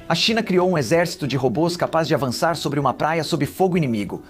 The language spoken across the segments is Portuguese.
A China criou um exército de robôs capaz de avançar sobre uma praia sob fogo inimigo.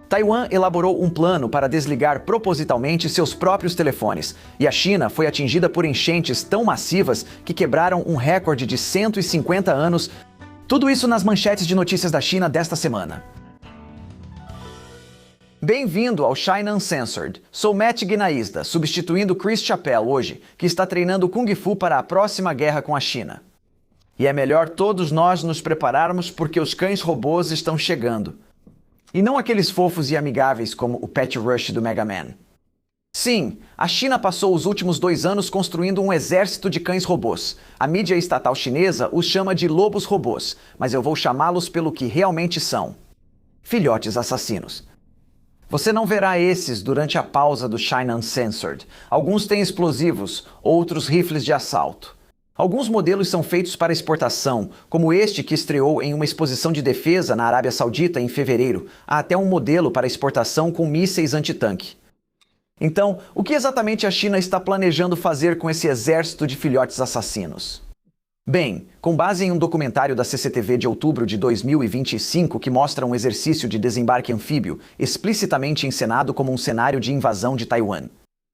Taiwan elaborou um plano para desligar propositalmente seus próprios telefones, e a China foi atingida por enchentes tão massivas que quebraram um recorde de 150 anos. Tudo isso nas manchetes de notícias da China desta semana. Bem-vindo ao China Uncensored. Sou Matt Guinaísda, substituindo Chris Chappell hoje, que está treinando Kung Fu para a próxima guerra com a China. E é melhor todos nós nos prepararmos porque os cães robôs estão chegando. E não aqueles fofos e amigáveis como o Pet Rush do Mega Man. Sim, a China passou os últimos 2 anos construindo um exército de cães robôs. A mídia estatal chinesa os chama de lobos robôs, mas eu vou chamá-los pelo que realmente são: filhotes assassinos. Você não verá esses durante a pausa do China Uncensored. Alguns têm explosivos, outros rifles de assalto. Alguns modelos são feitos para exportação, como este que estreou em uma exposição de defesa na Arábia Saudita em fevereiro. Há até um modelo para exportação com mísseis antitanque. Então, o que exatamente a China está planejando fazer com esse exército de filhotes assassinos? Bem, com base em um documentário da CCTV de outubro de 2025 que mostra um exercício de desembarque anfíbio explicitamente encenado como um cenário de invasão de Taiwan.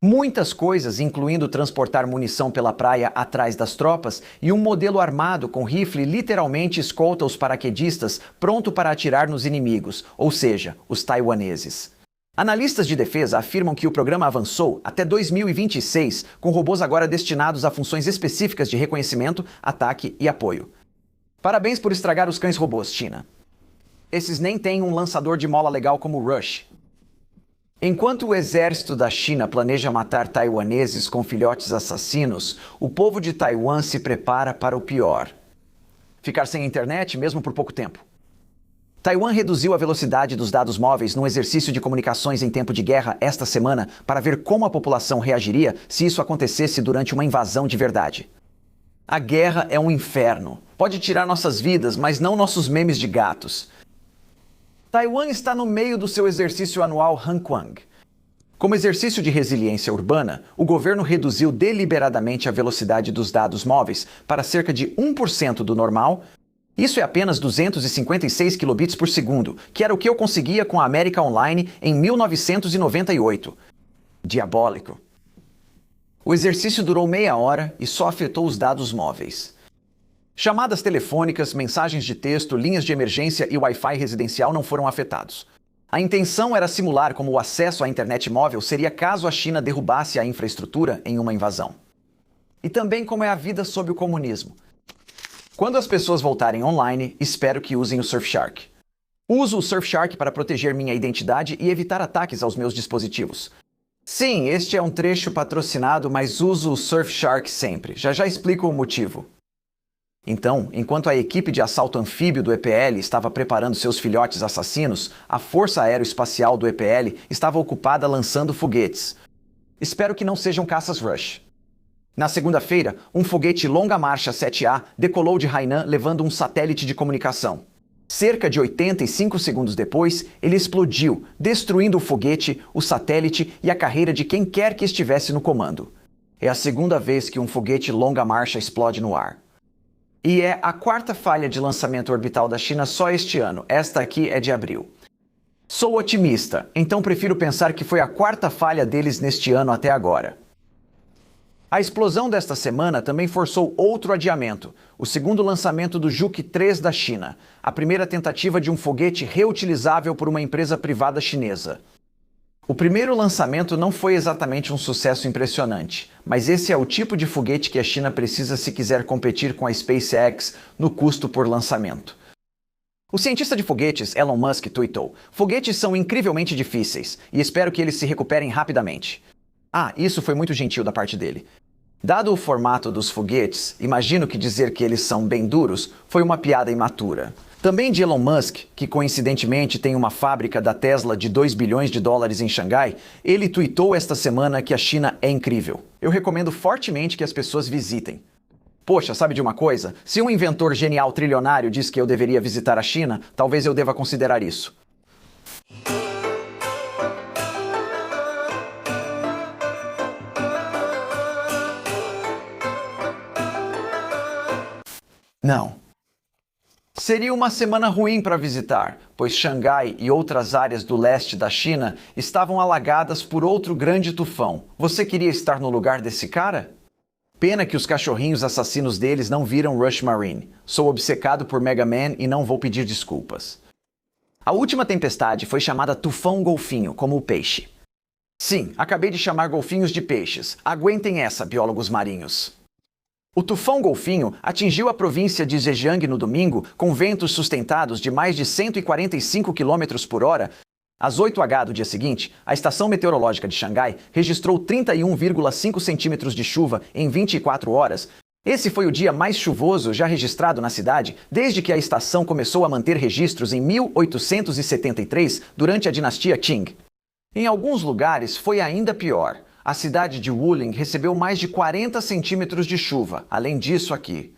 Muitas coisas, incluindo transportar munição pela praia atrás das tropas e um modelo armado com rifle literalmente escolta os paraquedistas pronto para atirar nos inimigos, ou seja, os taiwaneses. Analistas de defesa afirmam que o programa avançou até 2026, com robôs agora destinados a funções específicas de reconhecimento, ataque e apoio. Parabéns por estragar os cães robôs, China. Esses nem têm um lançador de mola legal como o Rush. Enquanto o exército da China planeja matar taiwaneses com filhotes assassinos, o povo de Taiwan se prepara para o pior: ficar sem internet mesmo por pouco tempo. Taiwan reduziu a velocidade dos dados móveis num exercício de comunicações em tempo de guerra esta semana para ver como a população reagiria se isso acontecesse durante uma invasão de verdade. A guerra é um inferno. Pode tirar nossas vidas, mas não nossos memes de gatos. Taiwan está no meio do seu exercício anual Hanquang. Como exercício de resiliência urbana, o governo reduziu deliberadamente a velocidade dos dados móveis para cerca de 1% do normal. Isso é apenas 256 kilobits por segundo, que era o que eu conseguia com a América Online em 1998. Diabólico. O exercício durou meia hora e só afetou os dados móveis. Chamadas telefônicas, mensagens de texto, linhas de emergência e Wi-Fi residencial não foram afetados. A intenção era simular como o acesso à internet móvel seria caso a China derrubasse a infraestrutura em uma invasão. E também como é a vida sob o comunismo. Quando as pessoas voltarem online, espero que usem o Surfshark. Uso o Surfshark para proteger minha identidade e evitar ataques aos meus dispositivos. Sim, este é um trecho patrocinado, mas uso o Surfshark sempre. Já explico o motivo. Então, enquanto a equipe de assalto anfíbio do EPL estava preparando seus filhotes assassinos, a Força Aeroespacial do EPL estava ocupada lançando foguetes. Espero que não sejam caças Rush. Na segunda-feira, um foguete longa-marcha 7A decolou de Hainan levando um satélite de comunicação. Cerca de 85 segundos depois, ele explodiu, destruindo o foguete, o satélite e a carreira de quem quer que estivesse no comando. É a segunda vez que um foguete longa-marcha explode no ar. E é a 4ª falha de lançamento orbital da China só este ano. Esta aqui é de abril. Sou otimista, então prefiro pensar que foi a 4ª falha deles neste ano até agora. A explosão desta semana também forçou outro adiamento, o segundo lançamento do Juque 3 da China, a primeira tentativa de um foguete reutilizável por uma empresa privada chinesa. O primeiro lançamento não foi exatamente um sucesso impressionante, mas esse é o tipo de foguete que a China precisa se quiser competir com a SpaceX no custo por lançamento. O cientista de foguetes Elon Musk tweetou: "Foguetes são incrivelmente difíceis e espero que eles se recuperem rapidamente." Isso foi muito gentil da parte dele. Dado o formato dos foguetes, imagino que dizer que eles são bem duros foi uma piada imatura. Também de Elon Musk, que coincidentemente tem uma fábrica da Tesla de 2 bilhões de dólares em Xangai, ele tweetou esta semana que a China é incrível. Eu recomendo fortemente que as pessoas visitem. Poxa, sabe de uma coisa? Se um inventor genial trilionário diz que eu deveria visitar a China, talvez eu deva considerar isso. Não. Seria uma semana ruim para visitar, pois Xangai e outras áreas do leste da China estavam alagadas por outro grande tufão. Você queria estar no lugar desse cara? Pena que os cachorrinhos assassinos deles não viram Rush Marine. Sou obcecado por Mega Man e não vou pedir desculpas. A última tempestade foi chamada Tufão Golfinho, como o peixe. Sim, acabei de chamar golfinhos de peixes. Aguentem essa, biólogos marinhos. O tufão Golfinho atingiu a província de Zhejiang no domingo com ventos sustentados de mais de 145 km por hora. Às 8h do dia seguinte, a estação meteorológica de Xangai registrou 31,5 centímetros de chuva em 24 horas. Esse foi o dia mais chuvoso já registrado na cidade desde que a estação começou a manter registros em 1873, durante a dinastia Qing. Em alguns lugares foi ainda pior. A cidade de Wuling recebeu mais de 40 centímetros de chuva. Além disso, aqui.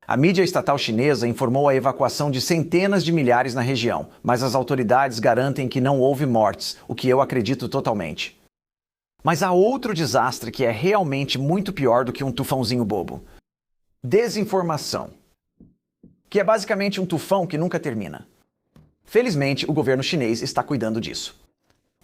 A mídia estatal chinesa informou a evacuação de centenas de milhares na região, mas as autoridades garantem que não houve mortes, o que eu acredito totalmente. Mas há outro desastre que é realmente muito pior do que um tufãozinho bobo. Desinformação. Que é basicamente um tufão que nunca termina. Felizmente, o governo chinês está cuidando disso.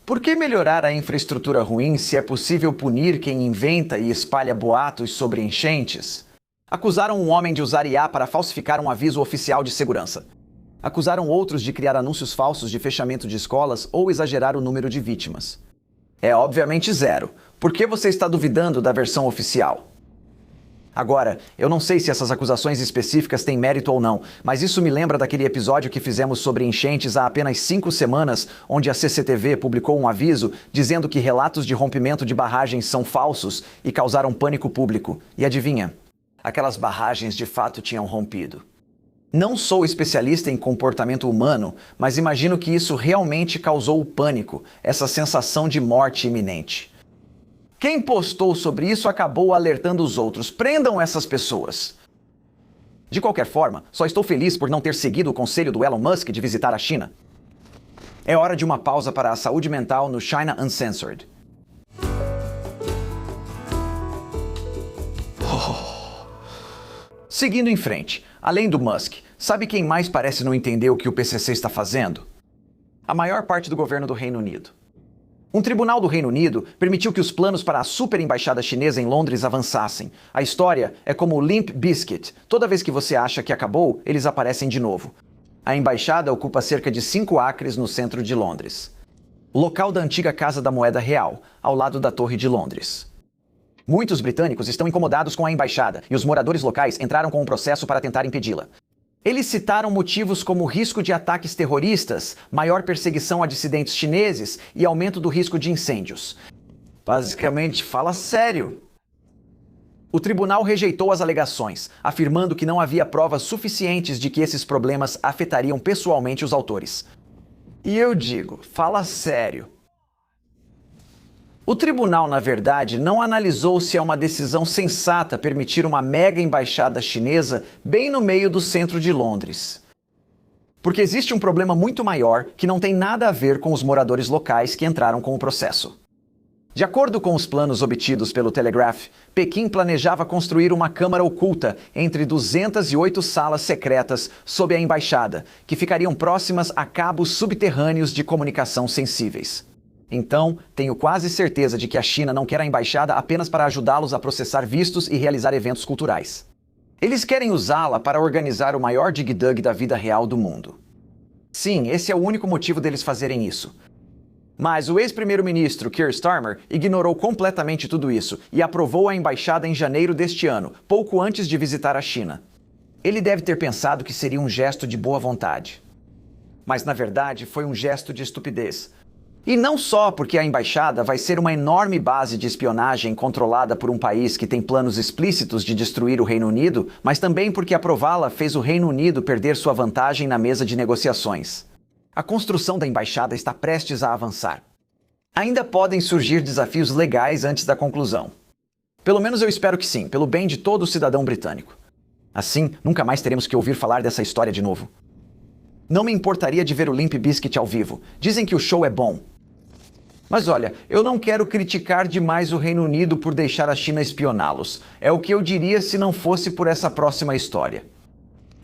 Por que melhorar a infraestrutura ruim se é possível punir quem inventa e espalha boatos sobre enchentes? Acusaram um homem de usar IA para falsificar um aviso oficial de segurança. Acusaram outros de criar anúncios falsos de fechamento de escolas ou exagerar o número de vítimas. É obviamente zero. Por que você está duvidando da versão oficial? Agora, eu não sei se essas acusações específicas têm mérito ou não, mas isso me lembra daquele episódio que fizemos sobre enchentes há apenas 5 semanas, onde a CCTV publicou um aviso dizendo que relatos de rompimento de barragens são falsos e causaram pânico público. E adivinha? Aquelas barragens de fato tinham rompido. Não sou especialista em comportamento humano, mas imagino que isso realmente causou o pânico, essa sensação de morte iminente. Quem postou sobre isso acabou alertando os outros. Prendam essas pessoas! De qualquer forma, só estou feliz por não ter seguido o conselho do Elon Musk de visitar a China. É hora de uma pausa para a saúde mental no China Uncensored. Seguindo em frente, além do Musk, sabe quem mais parece não entender o que o PCC está fazendo? A maior parte do governo do Reino Unido. Um tribunal do Reino Unido permitiu que os planos para a super embaixada chinesa em Londres avançassem. A história é como o Limp Bizkit. Toda vez que você acha que acabou, eles aparecem de novo. A embaixada ocupa cerca de 5 acres no centro de Londres. Local da antiga Casa da Moeda Real, ao lado da Torre de Londres. Muitos britânicos estão incomodados com a embaixada e os moradores locais entraram com um processo para tentar impedi-la. Eles citaram motivos como risco de ataques terroristas, maior perseguição a dissidentes chineses e aumento do risco de incêndios. Basicamente, fala sério. O tribunal rejeitou as alegações, afirmando que não havia provas suficientes de que esses problemas afetariam pessoalmente os autores. E eu digo, fala sério. O tribunal, na verdade, não analisou se é uma decisão sensata permitir uma mega embaixada chinesa bem no meio do centro de Londres. Porque existe um problema muito maior que não tem nada a ver com os moradores locais que entraram com o processo. De acordo com os planos obtidos pelo Telegraph, Pequim planejava construir uma câmara oculta entre 208 salas secretas sob a embaixada, que ficariam próximas a cabos subterrâneos de comunicação sensíveis. Então, tenho quase certeza de que a China não quer a embaixada apenas para ajudá-los a processar vistos e realizar eventos culturais. Eles querem usá-la para organizar o maior dig-dug da vida real do mundo. Sim, esse é o único motivo deles fazerem isso. Mas o ex-primeiro-ministro Keir Starmer ignorou completamente tudo isso e aprovou a embaixada em janeiro deste ano, pouco antes de visitar a China. Ele deve ter pensado que seria um gesto de boa vontade. Mas, na verdade, foi um gesto de estupidez. E não só porque a embaixada vai ser uma enorme base de espionagem controlada por um país que tem planos explícitos de destruir o Reino Unido, mas também porque aprová-la fez o Reino Unido perder sua vantagem na mesa de negociações. A construção da embaixada está prestes a avançar. Ainda podem surgir desafios legais antes da conclusão. Pelo menos eu espero que sim, pelo bem de todo cidadão britânico. Assim, nunca mais teremos que ouvir falar dessa história de novo. Não me importaria de ver o Limp Bizkit ao vivo. Dizem que o show é bom. Mas olha, eu não quero criticar demais o Reino Unido por deixar a China espioná-los. É o que eu diria se não fosse por essa próxima história.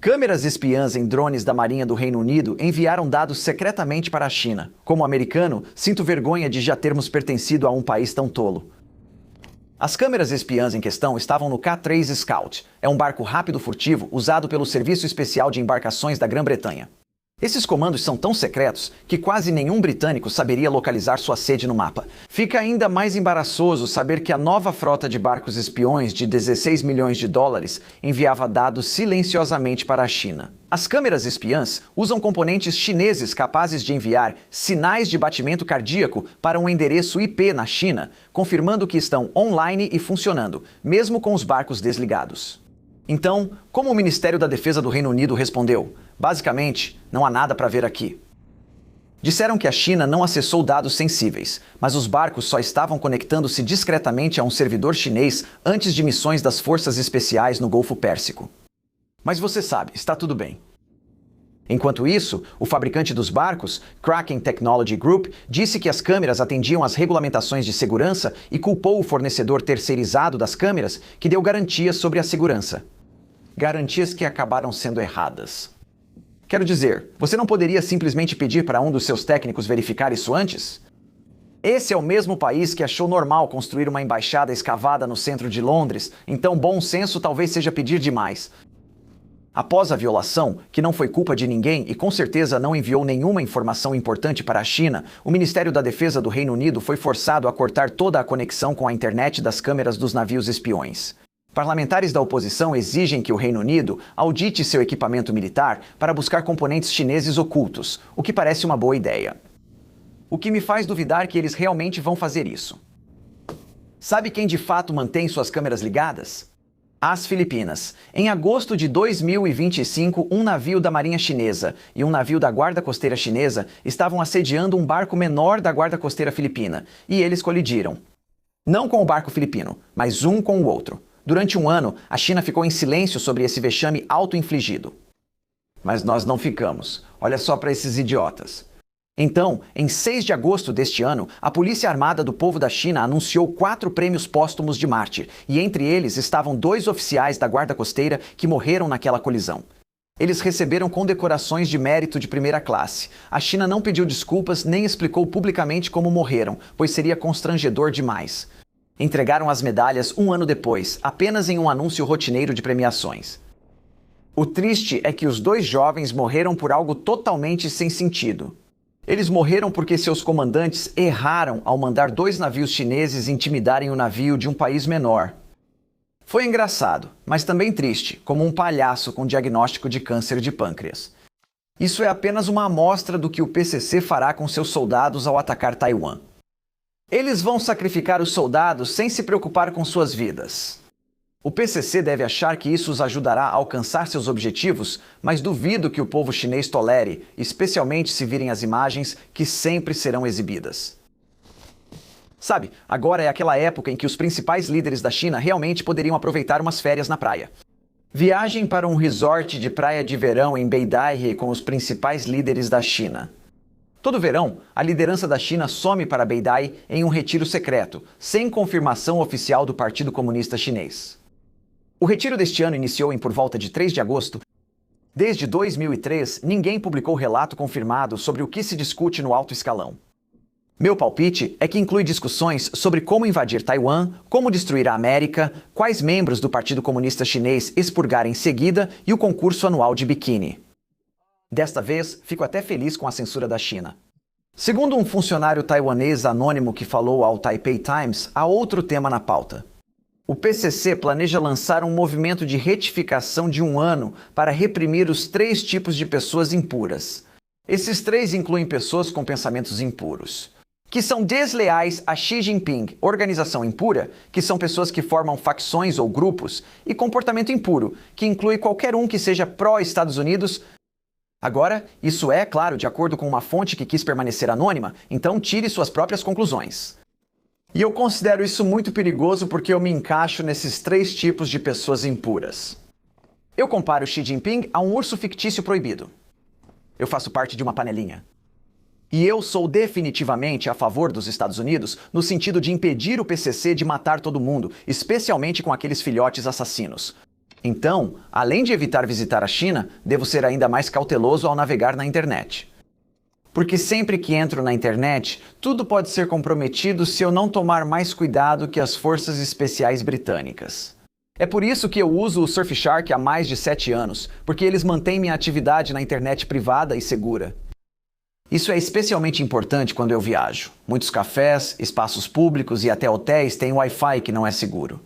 Câmeras espiãs em drones da Marinha do Reino Unido enviaram dados secretamente para a China. Como americano, sinto vergonha de já termos pertencido a um país tão tolo. As câmeras espiãs em questão estavam no K-3 Scout. É um barco rápido furtivo usado pelo Serviço Especial de Embarcações da Grã-Bretanha. Esses comandos são tão secretos que quase nenhum britânico saberia localizar sua sede no mapa. Fica ainda mais embaraçoso saber que a nova frota de barcos espiões de 16 milhões de dólares enviava dados silenciosamente para a China. As câmeras espiãs usam componentes chineses capazes de enviar sinais de batimento cardíaco para um endereço IP na China, confirmando que estão online e funcionando, mesmo com os barcos desligados. Então, como o Ministério da Defesa do Reino Unido respondeu? Basicamente, não há nada para ver aqui. Disseram que a China não acessou dados sensíveis, mas os barcos só estavam conectando-se discretamente a um servidor chinês antes de missões das forças especiais no Golfo Pérsico. Mas você sabe, está tudo bem. Enquanto isso, o fabricante dos barcos, Kraken Technology Group, disse que as câmeras atendiam às regulamentações de segurança e culpou o fornecedor terceirizado das câmeras, que deu garantias sobre a segurança. Garantias que acabaram sendo erradas. Quero dizer, você não poderia simplesmente pedir para um dos seus técnicos verificar isso antes? Esse é o mesmo país que achou normal construir uma embaixada escavada no centro de Londres, então bom senso talvez seja pedir demais. Após a violação, que não foi culpa de ninguém e com certeza não enviou nenhuma informação importante para a China, o Ministério da Defesa do Reino Unido foi forçado a cortar toda a conexão com a internet das câmeras dos navios espiões. Parlamentares da oposição exigem que o Reino Unido audite seu equipamento militar para buscar componentes chineses ocultos, o que parece uma boa ideia. O que me faz duvidar que eles realmente vão fazer isso. Sabe quem de fato mantém suas câmeras ligadas? As Filipinas. Em agosto de 2025, um navio da Marinha Chinesa e um navio da Guarda Costeira Chinesa estavam assediando um barco menor da Guarda Costeira Filipina, e eles colidiram. Não com o barco filipino, mas um com o outro. Durante um ano, a China ficou em silêncio sobre esse vexame auto-infligido. Mas nós não ficamos. Olha só para esses idiotas. Então, em 6 de agosto deste ano, a Polícia Armada do Povo da China anunciou 4 prêmios póstumos de mártir, e entre eles estavam 2 oficiais da Guarda Costeira que morreram naquela colisão. Eles receberam condecorações de mérito de primeira classe. A China não pediu desculpas nem explicou publicamente como morreram, pois seria constrangedor demais. Entregaram as medalhas um ano depois, apenas em um anúncio rotineiro de premiações. O triste é que os 2 jovens morreram por algo totalmente sem sentido. Eles morreram porque seus comandantes erraram ao mandar 2 navios chineses intimidarem o navio de um país menor. Foi engraçado, mas também triste, como um palhaço com diagnóstico de câncer de pâncreas. Isso é apenas uma amostra do que o PCC fará com seus soldados ao atacar Taiwan. Eles vão sacrificar os soldados sem se preocupar com suas vidas. O PCC deve achar que isso os ajudará a alcançar seus objetivos, mas duvido que o povo chinês tolere, especialmente se virem as imagens que sempre serão exibidas. Sabe, agora é aquela época em que os principais líderes da China realmente poderiam aproveitar umas férias na praia. Viagem para um resort de praia de verão em Beidaihe com os principais líderes da China. Todo verão, a liderança da China some para Beidaihe em um retiro secreto, sem confirmação oficial do Partido Comunista Chinês. O retiro deste ano iniciou por volta de 3 de agosto. Desde 2003, ninguém publicou relato confirmado sobre o que se discute no alto escalão. Meu palpite é que inclui discussões sobre como invadir Taiwan, como destruir a América, quais membros do Partido Comunista Chinês expurgar em seguida e o concurso anual de biquíni. Desta vez, fico até feliz com a censura da China. Segundo um funcionário taiwanês anônimo que falou ao Taipei Times, há outro tema na pauta. O PCC planeja lançar um movimento de retificação de um ano para reprimir os 3 tipos de pessoas impuras. Esses 3 incluem pessoas com pensamentos impuros, que são desleais a Xi Jinping, organização impura, que são pessoas que formam facções ou grupos, e comportamento impuro, que inclui qualquer um que seja pró-Estados Unidos. Agora, isso é, claro, de acordo com uma fonte que quis permanecer anônima, então tire suas próprias conclusões. E eu considero isso muito perigoso porque eu me encaixo nesses 3 tipos de pessoas impuras. Eu comparo Xi Jinping a um urso fictício proibido. Eu faço parte de uma panelinha. E eu sou definitivamente a favor dos Estados Unidos no sentido de impedir o PCC de matar todo mundo, especialmente com aqueles filhotes assassinos. Então, além de evitar visitar a China, devo ser ainda mais cauteloso ao navegar na internet. Porque sempre que entro na internet, tudo pode ser comprometido se eu não tomar mais cuidado que as forças especiais britânicas. É por isso que eu uso o Surfshark há mais de 7 anos, porque eles mantêm minha atividade na internet privada e segura. Isso é especialmente importante quando eu viajo. Muitos cafés, espaços públicos e até hotéis têm Wi-Fi que não é seguro.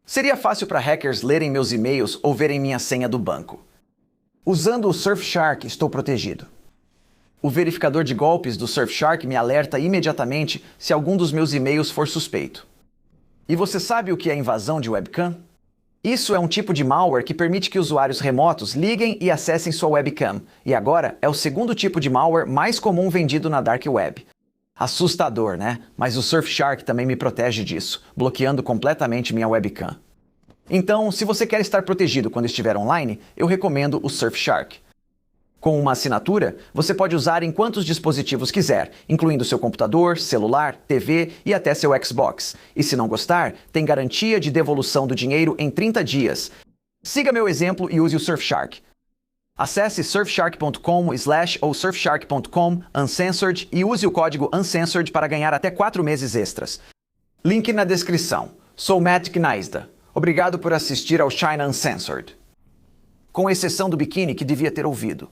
Seria fácil para hackers lerem meus e-mails ou verem minha senha do banco. Usando o Surfshark, estou protegido. O verificador de golpes do Surfshark me alerta imediatamente se algum dos meus e-mails for suspeito. E você sabe o que é invasão de webcam? Isso é um tipo de malware que permite que usuários remotos liguem e acessem sua webcam, e agora é o segundo tipo de malware mais comum vendido na Dark Web. Assustador, né? Mas o Surfshark também me protege disso, bloqueando completamente minha webcam. Então, se você quer estar protegido quando estiver online, eu recomendo o Surfshark. Com uma assinatura, você pode usar em quantos dispositivos quiser, incluindo seu computador, celular, TV e até seu Xbox. E se não gostar, tem garantia de devolução do dinheiro em 30 dias. Siga meu exemplo e use o Surfshark. Acesse surfshark.com/ou surfshark.com/uncensored e use o código uncensored para ganhar até 4 meses extras. Link na descrição. Sou Matt Gneizda. Obrigado por assistir ao China Uncensored. Com exceção do biquíni que devia ter ouvido.